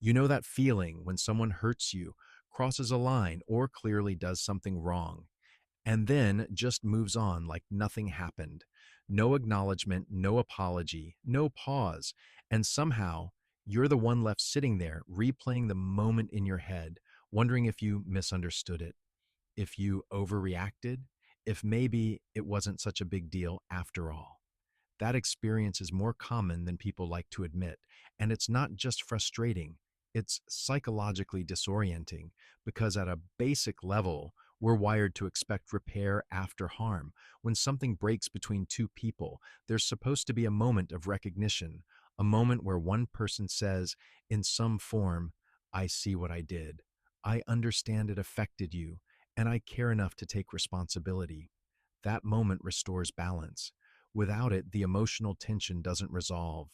You know that feeling when someone hurts you, crosses a line, or clearly does something wrong, and then just moves on like nothing happened. No acknowledgement, no apology, no pause. And somehow, you're the one left sitting there, replaying the moment in your head, wondering if you misunderstood it, if you overreacted, if maybe it wasn't such a big deal after all. That experience is more common than people like to admit, and it's not just frustrating, it's psychologically disorienting because at a basic level, we're wired to expect repair after harm. When something breaks between two people, there's supposed to be a moment of recognition, a moment where one person says, in some form, I see what I did. I understand it affected you, and I care enough to take responsibility. That moment restores balance. Without it, the emotional tension doesn't resolve.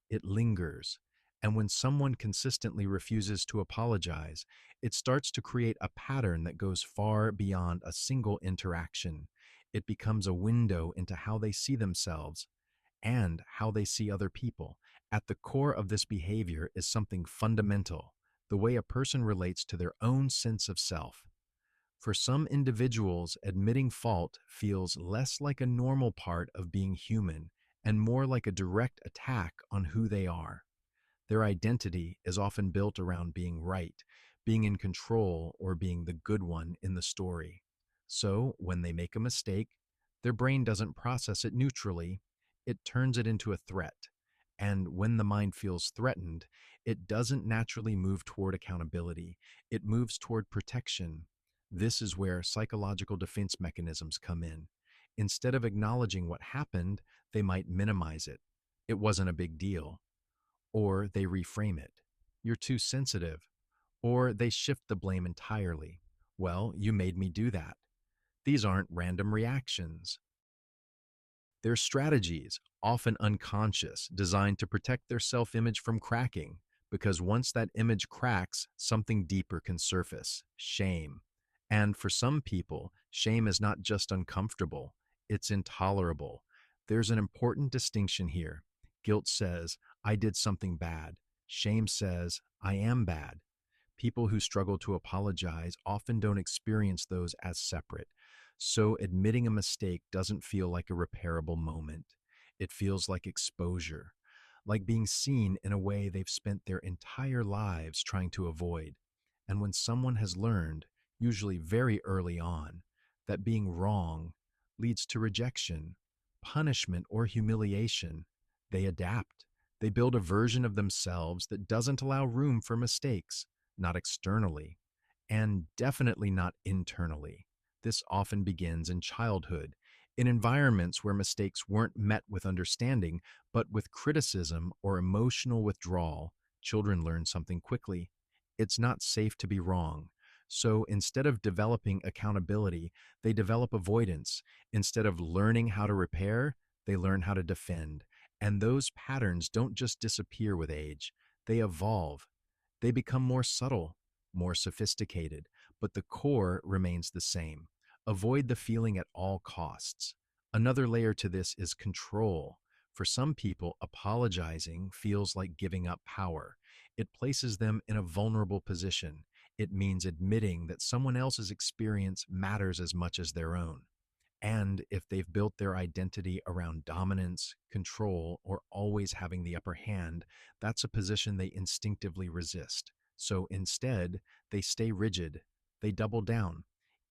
It lingers. And when someone consistently refuses to apologize, it starts to create a pattern that goes far beyond a single interaction. It becomes a window into how they see themselves and how they see other people. At the core of this behavior is something fundamental, the way a person relates to their own sense of self. For some individuals, admitting fault feels less like a normal part of being human and more like a direct attack on who they are. Their identity is often built around being right, being in control, or being the good one in the story. So, when they make a mistake, their brain doesn't process it neutrally, it turns it into a threat. And when the mind feels threatened, it doesn't naturally move toward accountability, it moves toward protection. This is where psychological defense mechanisms come in. Instead of acknowledging what happened, they might minimize it. It wasn't a big deal. Or they reframe it. You're too sensitive. Or they shift the blame entirely. Well, you made me do that. These aren't random reactions. They're strategies, often unconscious, designed to protect their self image from cracking. Because once that image cracks, something deeper can surface shame. And for some people, shame is not just uncomfortable, it's intolerable. There's an important distinction here. Guilt says, I did something bad. Shame says, I am bad. People who struggle to apologize often don't experience those as separate. So admitting a mistake doesn't feel like a repairable moment. It feels like exposure, like being seen in a way they've spent their entire lives trying to avoid. And when someone has learned, usually very early on, that being wrong leads to rejection, punishment, or humiliation, they adapt. They build a version of themselves that doesn't allow room for mistakes, not externally, and definitely not internally. This often begins in childhood, in environments where mistakes weren't met with understanding, but with criticism or emotional withdrawal. Children learn something quickly. It's not safe to be wrong. So instead of developing accountability, they develop avoidance. Instead of learning how to repair, they learn how to defend. And those patterns don't just disappear with age, they evolve. They become more subtle, more sophisticated, but the core remains the same. Avoid the feeling at all costs. Another layer to this is control. For some people, apologizing feels like giving up power. It places them in a vulnerable position. It means admitting that someone else's experience matters as much as their own. And if they've built their identity around dominance, control, or always having the upper hand, that's a position they instinctively resist. So instead, they stay rigid, they double down,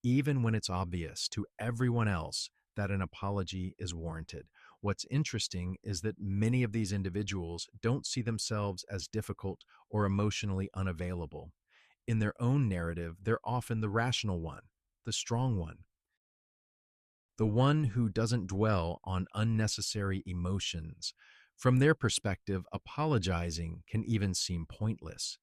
even when it's obvious to everyone else that an apology is warranted. What's interesting is that many of these individuals don't see themselves as difficult or emotionally unavailable. In their own narrative, they're often the rational one, the strong one, the one who doesn't dwell on unnecessary emotions. From their perspective, apologizing can even seem pointless.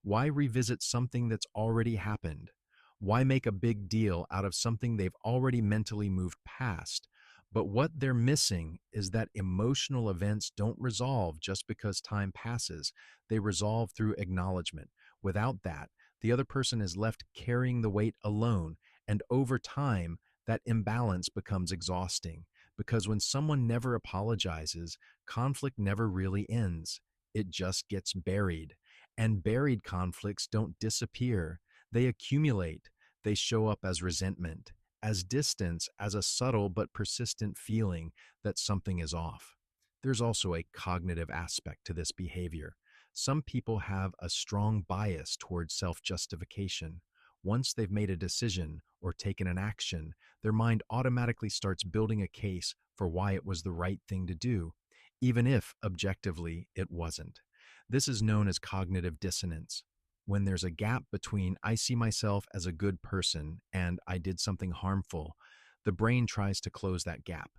Why revisit something that's already happened? Why make a big deal out of something they've already mentally moved past? But what they're missing is that emotional events don't resolve just because time passes. They resolve through acknowledgement. Without that, the other person is left carrying the weight alone, and over time, that imbalance becomes exhausting because when someone never apologizes, conflict never really ends. It just gets buried. And buried conflicts don't disappear, they accumulate. They show up as resentment, as distance, as a subtle but persistent feeling that something is off. There's also a cognitive aspect to this behavior. Some people have a strong bias towards self justification. Once they've made a decision or taken an action, their mind automatically starts building a case for why it was the right thing to do, even if objectively it wasn't. This is known as cognitive dissonance. When there's a gap between I see myself as a good person and I did something harmful, the brain tries to close that gap.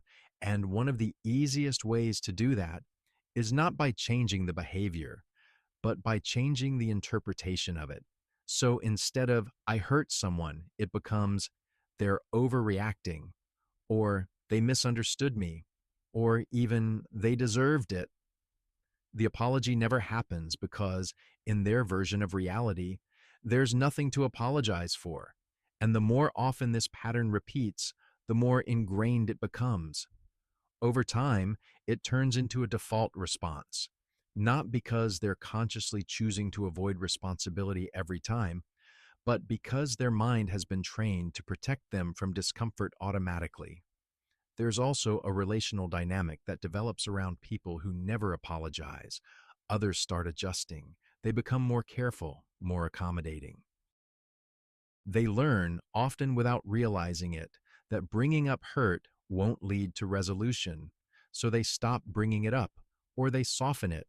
And one of the easiest ways to do that is not by changing the behavior, but by changing the interpretation of it. So instead of I hurt someone, it becomes they're overreacting, or they misunderstood me, or even they deserved it. The apology never happens because, in their version of reality, there's nothing to apologize for. And the more often this pattern repeats, the more ingrained it becomes. Over time, it turns into a default response, not because they're consciously choosing to avoid responsibility every time, but because their mind has been trained to protect them from discomfort automatically. There's also a relational dynamic that develops around people who never apologize. Others start adjusting. They become more careful, more accommodating. They learn, often without realizing it, that bringing up hurt won't lead to resolution. So they stop bringing it up, or they soften it,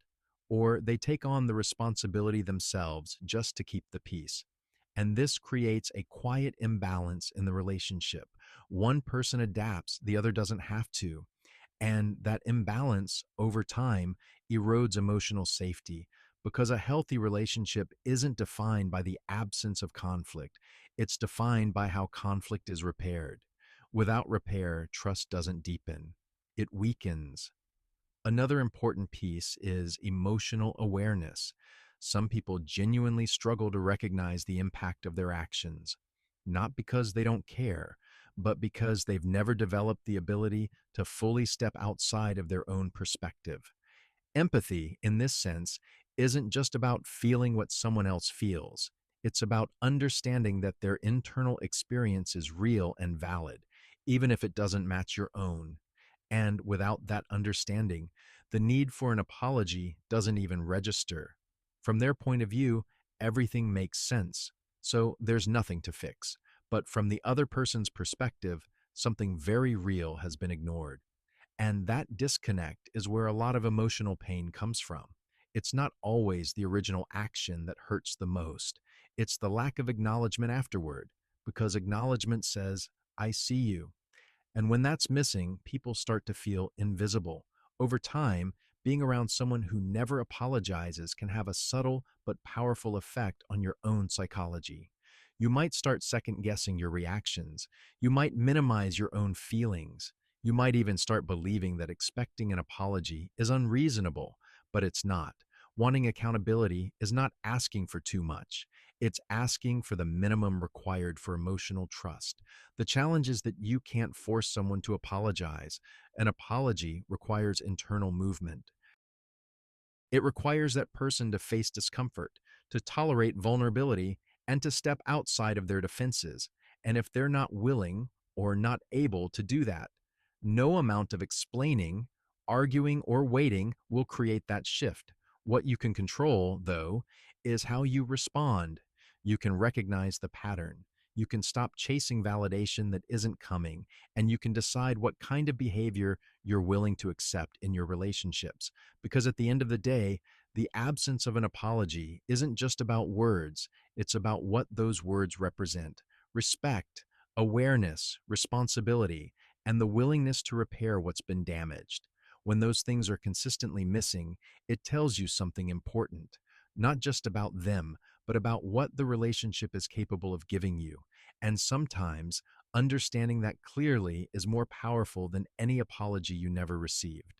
or they take on the responsibility themselves just to keep the peace. And this creates a quiet imbalance in the relationship. One person adapts, the other doesn't have to. And that imbalance over time erodes emotional safety because a healthy relationship isn't defined by the absence of conflict. It's defined by how conflict is repaired. Without repair, trust doesn't deepen. It weakens. Another important piece is emotional awareness. Some people genuinely struggle to recognize the impact of their actions, not because they don't care, but because they've never developed the ability to fully step outside of their own perspective. Empathy, in this sense, isn't just about feeling what someone else feels. It's about understanding that their internal experience is real and valid, even if it doesn't match your own. And without that understanding, the need for an apology doesn't even register. From their point of view, everything makes sense, so there's nothing to fix. But from the other person's perspective, something very real has been ignored. And that disconnect is where a lot of emotional pain comes from. It's not always the original action that hurts the most. It's the lack of acknowledgement afterward, because acknowledgement says, I see you. And when that's missing, people start to feel invisible. Over time, being around someone who never apologizes can have a subtle but powerful effect on your own psychology. You might start second guessing your reactions. You might minimize your own feelings. You might even start believing that expecting an apology is unreasonable, but it's not. Wanting accountability is not asking for too much. It's asking for the minimum required for emotional trust. The challenge is that you can't force someone to apologize. An apology requires internal movement. It requires that person to face discomfort, to tolerate vulnerability, and to step outside of their defenses. And if they're not willing or not able to do that, no amount of explaining, arguing, or waiting will create that shift. What you can control, though, is how you respond. You can recognize the pattern. You can stop chasing validation that isn't coming, and you can decide what kind of behavior you're willing to accept in your relationships. Because at the end of the day, the absence of an apology isn't just about words, it's about what those words represent: respect, awareness, responsibility, and the willingness to repair what's been damaged. When those things are consistently missing, it tells you something important, not just about them, but about what the relationship is capable of giving you. And sometimes, understanding that clearly is more powerful than any apology you never received.